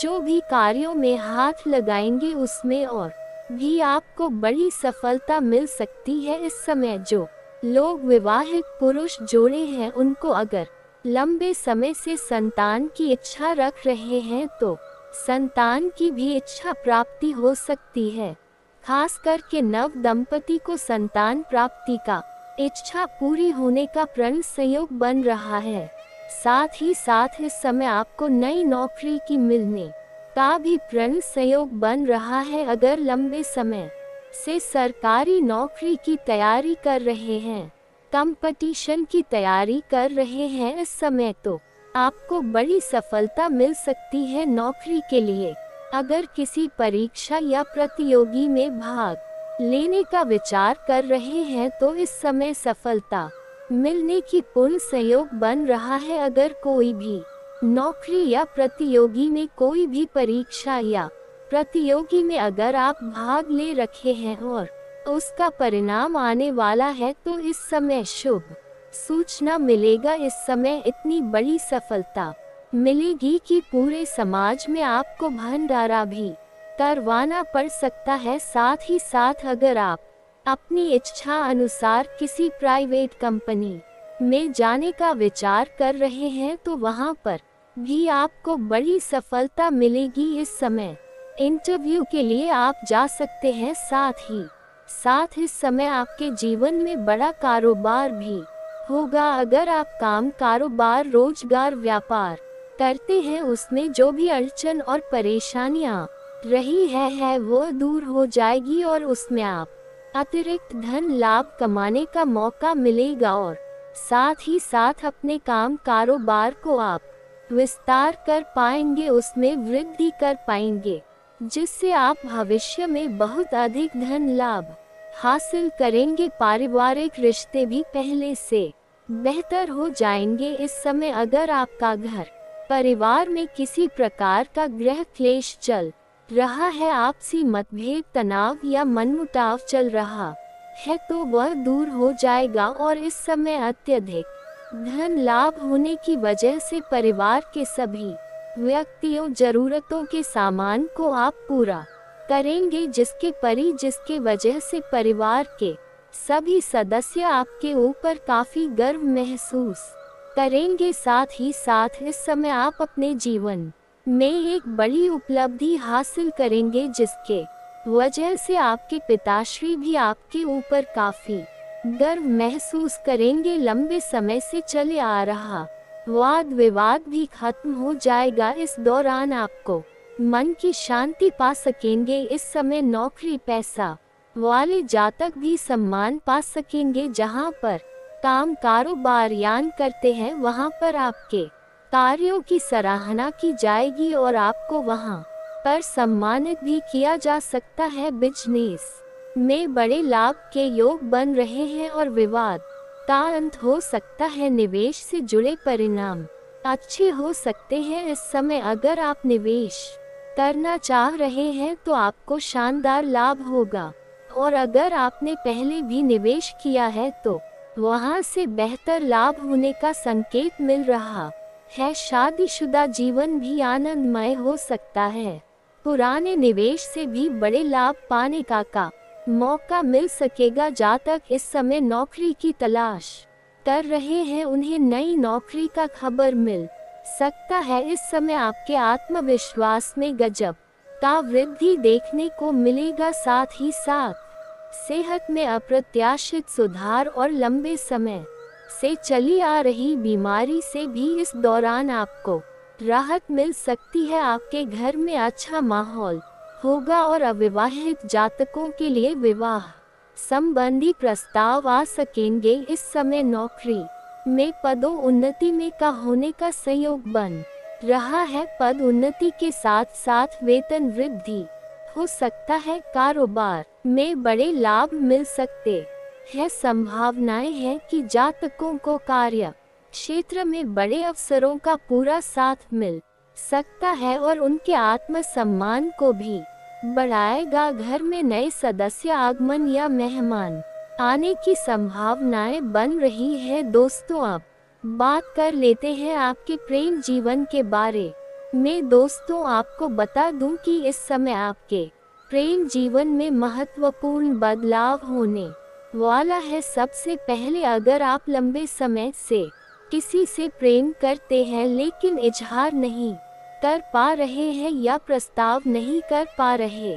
जो भी कार्यों में हाथ लगाएंगे उसमें और भी आपको बड़ी सफलता मिल सकती है। इस समय जो लोग विवाहित पुरुष जोड़े हैं, उनको अगर लंबे समय से संतान की इच्छा रख रहे हैं, तो संतान की भी इच्छा प्राप्ति हो सकती है। खास करके नव दंपति को संतान प्राप्ति का इच्छा पूरी होने का प्रण संयोग बन रहा है। साथ ही साथ इस समय आपको नई नौकरी की मिलने का भी प्रण संयोग बन रहा है। अगर लंबे समय से सरकारी नौकरी की तैयारी कर रहे हैं, कंपटीशन की तैयारी कर रहे हैं, इस समय तो आपको बड़ी सफलता मिल सकती है नौकरी के लिए। अगर किसी परीक्षा या प्रतियोगी में भाग लेने का विचार कर रहे हैं, तो इस समय सफलता मिलने की पूर्ण संयोग बन रहा है। अगर कोई भी नौकरी या प्रतियोगी में कोई भी परीक्षा या प्रतियोगी में अगर आप भाग ले रखे हैं और उसका परिणाम आने वाला है, तो इस समय शुभ सूचना मिलेगा। इस समय इतनी बड़ी सफलता मिलेगी कि पूरे समाज में आपको भंडारा भी करवाना पड़ सकता है। साथ ही साथ अगर आप अपनी इच्छा अनुसार किसी प्राइवेट कंपनी में जाने का विचार कर रहे हैं, तो वहां पर भी आपको बड़ी सफलता मिलेगी। इस समय इंटरव्यू के लिए आप जा सकते हैं। साथ इस समय आपके जीवन में बड़ा कारोबार भी होगा। अगर आप काम, कारोबार, रोजगार, व्यापार करते हैं, उसमें जो भी अड़चन और परेशानियां रही है वो दूर हो जाएगी और उसमें आप अतिरिक्त धन लाभ कमाने का मौका मिलेगा और साथ ही साथ अपने काम, कारोबार को आप विस्तार कर पाएंगे, उसमें वृद्धि कर पाएंगे। जिससे आप भविष्य में बहुत अधिक धन लाभ हासिल करेंगे। पारिवारिक रिश्ते भी पहले से बेहतर हो जाएंगे। इस समय अगर आपका घर परिवार में किसी प्रकार का गृह क्लेश चल रहा है, आपसी मतभेद, तनाव या मनमुटाव चल रहा है, तो वह दूर हो जाएगा और इस समय अत्यधिक धन लाभ होने की वजह से परिवार के सभी व्यक्तियों जरूरतों के सामान को आप पूरा करेंगे, जिसके वजह से परिवार के सभी सदस्य आपके ऊपर काफी गर्व महसूस करेंगे। साथ ही साथ इस समय आप अपने जीवन में एक बड़ी उपलब्धि हासिल करेंगे, जिसके वजह से आपके पिताश्री भी आपके ऊपर काफी गर्व महसूस करेंगे। लंबे समय से चले आ रहा वाद विवाद भी खत्म हो जाएगा। इस दौरान आपको मन की शांति पा सकेंगे। इस समय नौकरी पैसा वाले जातक भी सम्मान पा सकेंगे। जहां पर काम कारोबार यान करते हैं, वहां पर आपके कार्यों की सराहना की जाएगी और आपको वहां पर सम्मानित भी किया जा सकता है। बिजनेस में बड़े लाभ के योग बन रहे हैं और विवाद का अंत हो सकता है। निवेश से जुड़े परिणाम अच्छे हो सकते हैं। इस समय अगर आप निवेश करना चाह रहे हैं तो आपको शानदार लाभ होगा, और अगर आपने पहले भी निवेश किया है तो वहां से बेहतर लाभ होने का संकेत मिल रहा है। शादीशुदा जीवन भी आनंदमय हो सकता है। पुराने निवेश से भी बड़े लाभ पाने का मौका मिल सकेगा। जातक इस समय नौकरी की तलाश कर रहे हैं, उन्हें नई नौकरी का खबर मिल सकता है। इस समय आपके आत्मविश्वास में गजब का वृद्धि देखने को मिलेगा। साथ ही साथ सेहत में अप्रत्याशित सुधार और लंबे समय से चली आ रही बीमारी से भी इस दौरान आपको राहत मिल सकती है। आपके घर में अच्छा माहौल होगा और अविवाहित जातकों के लिए विवाह संबंधी प्रस्ताव आ सकेंगे। इस समय नौकरी में पदों उन्नति में का होने का संयोग बन रहा है। पद उन्नति के साथ साथ वेतन वृद्धि हो सकता है। कारोबार में बड़े लाभ मिल सकते हैं। संभावनाएं हैं कि जातकों को कार्य क्षेत्र में बड़े अवसरों का पूरा साथ मिल सकता है और उनके आत्मसम्मान को भी बढ़ाएगा। घर में नए सदस्य आगमन या मेहमान आने की संभावनाएं बन रही है। दोस्तों, अब बात कर लेते हैं आपके प्रेम जीवन के बारे में। दोस्तों, आपको बता दूं कि इस समय आपके प्रेम जीवन में महत्वपूर्ण बदलाव होने वाला है। सबसे पहले, अगर आप लंबे समय से किसी से प्रेम करते हैं लेकिन इजहार नहीं कर पा रहे हैं या प्रस्ताव नहीं कर पा रहे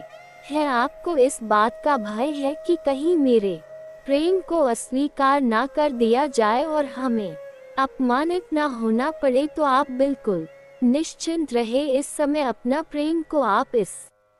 हैं, आपको इस बात का भय है कि कहीं मेरे प्रेम को अस्वीकार ना कर दिया जाए और हमें अपमानित ना होना पड़े, तो आप बिल्कुल निश्चिंत रहे। इस समय अपना प्रेम को आप इस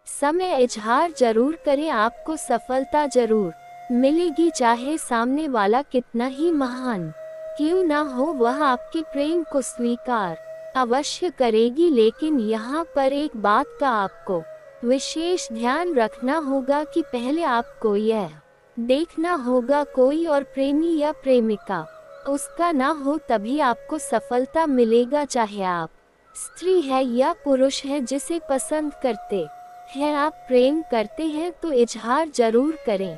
समय इजहार जरूर करें। आपको सफलता जरूर मिलेगी, चाहे सामने वाला कितना ही महान क्यों ना हो, वह आपके प्रेम को स्वीकार अवश्य करेगी। लेकिन यहाँ पर एक बात का आपको विशेष ध्यान रखना होगा कि पहले आपको यह देखना होगा कोई और प्रेमी या प्रेमिका उसका ना हो, तभी आपको सफलता मिलेगा। चाहे आप स्त्री है या पुरुष है जिसे पसंद करते हैं, आप प्रेम करते हैं तो इजहार जरूर करें,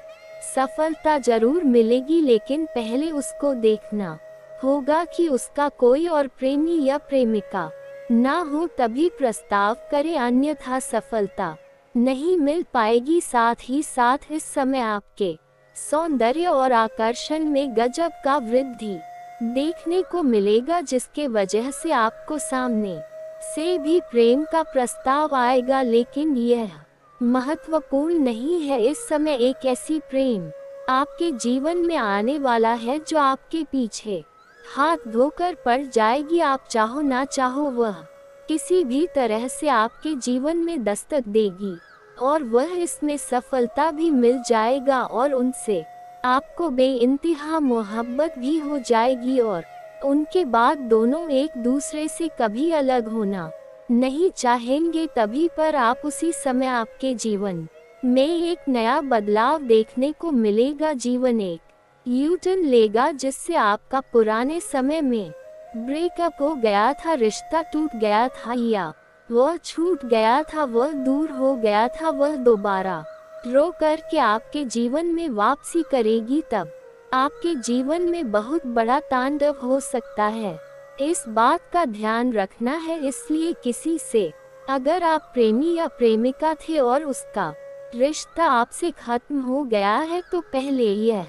सफलता जरूर मिलेगी। लेकिन पहले उसको देखना होगा कि उसका कोई और प्रेमी या प्रेमिका ना हो, तभी प्रस्ताव करें, अन्यथा सफलता नहीं मिल पाएगी। साथ ही साथ इस समय आपके सौंदर्य और आकर्षण में गजब का वृद्धि देखने को मिलेगा, जिसके वजह से आपको सामने से भी प्रेम का प्रस्ताव आएगा। लेकिन यह महत्वपूर्ण नहीं है, इस समय एक ऐसी प्रेम आपके जीवन में आने वाला है जो आपके पीछे हाथ धोकर पड़ जाएगी। आप चाहो ना चाहो वह किसी भी तरह से आपके जीवन में दस्तक देगी और वह इसमें सफलता भी मिल जाएगा और उनसे आपको बेइंतहा मोहब्बत भी हो जाएगी और उनके बाद दोनों एक दूसरे से कभी अलग होना नहीं चाहेंगे तभी पर आप उसी समय आपके जीवन में एक नया बदलाव देखने को मिलेगा। जीवन एक यू टर्न लेगा जिससे आपका पुराने समय में ब्रेकअप हो गया था, रिश्ता टूट गया था या वह छूट गया था, वह दूर हो गया था, वह दोबारा रो करके आपके जीवन में वापसी करेगी। तब आपके जीवन में बहुत बड़ा तांडव हो सकता है। इस बात का ध्यान रखना है। इसलिए किसी से अगर आप प्रेमी या प्रेमिका थे और उसका रिश्ता आपसे खत्म हो गया है तो पहले यह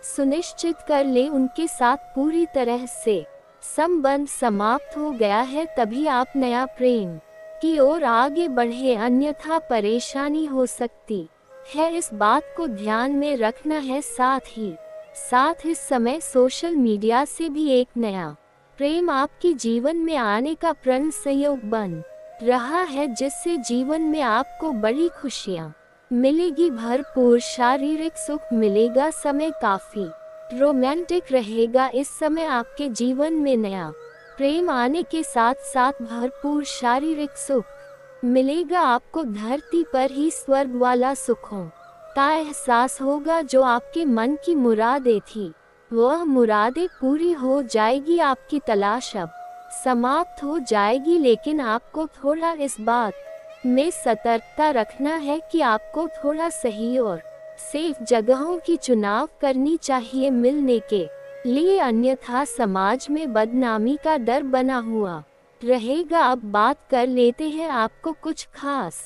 सुनिश्चित कर ले उनके साथ पूरी तरह से संबंध समाप्त हो गया है, तभी आप नया प्रेम की ओर आगे बढ़े, अन्यथा परेशानी हो सकती है। इस बात को ध्यान में रखना है। साथ इस समय सोशल मीडिया से भी एक नया प्रेम आपके जीवन में आने का प्रण संयोग बन रहा है, जिससे जीवन में आपको बड़ी खुशियाँ मिलेगी, भरपूर शारीरिक सुख मिलेगा। समय काफी रोमांटिक रहेगा। इस समय आपके जीवन में नया प्रेम आने के साथ साथ भरपूर शारीरिक सुख मिलेगा। आपको धरती पर ही स्वर्ग वाला सुखों का एहसास होगा। जो आपके मन की मुरादें थी वह मुरादें पूरी हो जाएगी। आपकी तलाश अब समाप्त हो जाएगी, लेकिन आपको थोड़ा इस बात में सतर्कता रखना है कि आपको थोड़ा सही और सेफ जगहों की चुनाव करनी चाहिए मिलने के लिए, अन्यथा समाज में बदनामी का डर बना हुआ रहेगा। अब बात कर लेते हैं आपको कुछ खास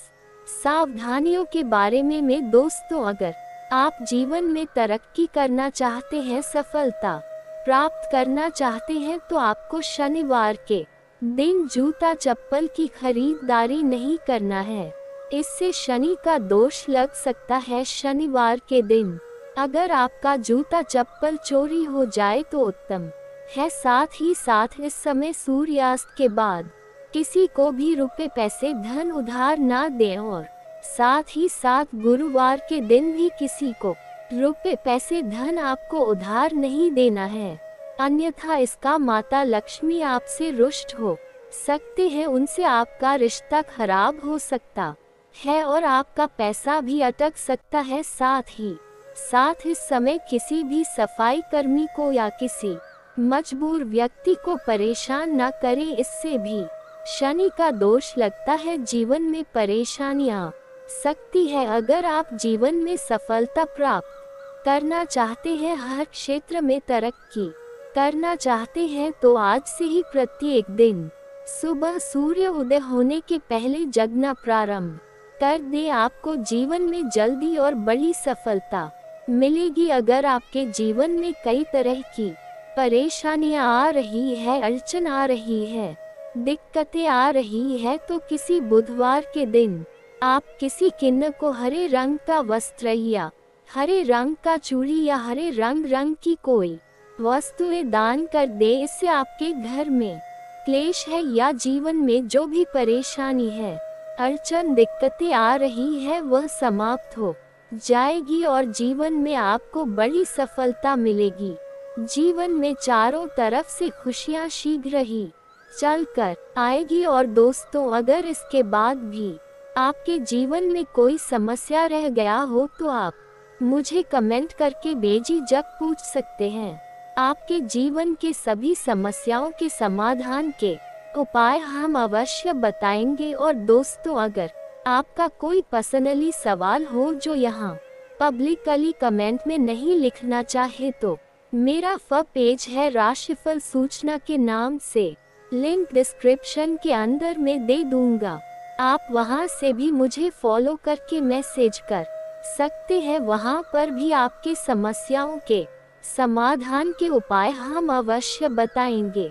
सावधानियों के बारे में दोस्तों, अगर आप जीवन में तरक्की करना चाहते हैं, सफलता प्राप्त करना चाहते हैं, तो आपको शनिवार के दिन जूता चप्पल की खरीदारी नहीं करना है। इससे शनि का दोष लग सकता है। शनिवार के दिन अगर आपका जूता चप्पल चोरी हो जाए तो उत्तम है। साथ ही साथ इस समय सूर्यास्त के बाद किसी को भी रुपए पैसे धन उधार ना दें, और साथ ही साथ गुरुवार के दिन भी किसी को रुपए पैसे धन आपको उधार नहीं देना है, अन्यथा इसका माता लक्ष्मी आपसे रुष्ट हो सकते हैं, उनसे आपका रिश्ता खराब हो सकता है और आपका पैसा भी अटक सकता है। साथ ही साथ इस समय किसी भी सफाई कर्मी को या किसी मजबूर व्यक्ति को परेशान न करें, इससे भी शनि का दोष लगता है, जीवन में परेशानियां सकती है। अगर आप जीवन में सफलता प्राप्त करना चाहते हैं, हर क्षेत्र में तरक्की करना चाहते हैं, तो आज से ही प्रत्येक दिन सुबह सूर्य उदय होने के पहले जगना प्रारंभ कर दे। आपको जीवन में जल्दी और बड़ी सफलता मिलेगी। अगर आपके जीवन में कई तरह की परेशानियां आ रही है, अड़चन आ रही है, दिक्कतें आ रही है, तो किसी बुधवार के दिन आप किसी किन्नर को हरे रंग का वस्त्र या हरे रंग का चूड़ी या हरे रंग की कोई वस्तुएं दान कर दे। इससे आपके घर में क्लेश है या जीवन में जो भी परेशानी है, अड़चन दिक्कतें आ रही है, वह समाप्त हो जाएगी और जीवन में आपको बड़ी सफलता मिलेगी। जीवन में चारों तरफ से खुशियां शीघ्र ही चलकर आएगी। और दोस्तों, अगर इसके बाद भी आपके जीवन में कोई समस्या रह गया हो तो आप मुझे कमेंट करके बेझिझक पूछ सकते हैं। आपके जीवन के सभी समस्याओं के समाधान के उपाय हम अवश्य बताएंगे। और दोस्तों, अगर आपका कोई पर्सनली सवाल हो जो यहाँ पब्लिकली कमेंट में नहीं लिखना चाहे, तो मेरा पेज है राशिफल सूचना के नाम से, लिंक डिस्क्रिप्शन के अंदर में दे दूंगा। आप वहां से भी मुझे फॉलो करके मैसेज कर सकते हैं। वहां पर भी आपके समस्याओं के समाधान के उपाय हम अवश्य बताएंगे।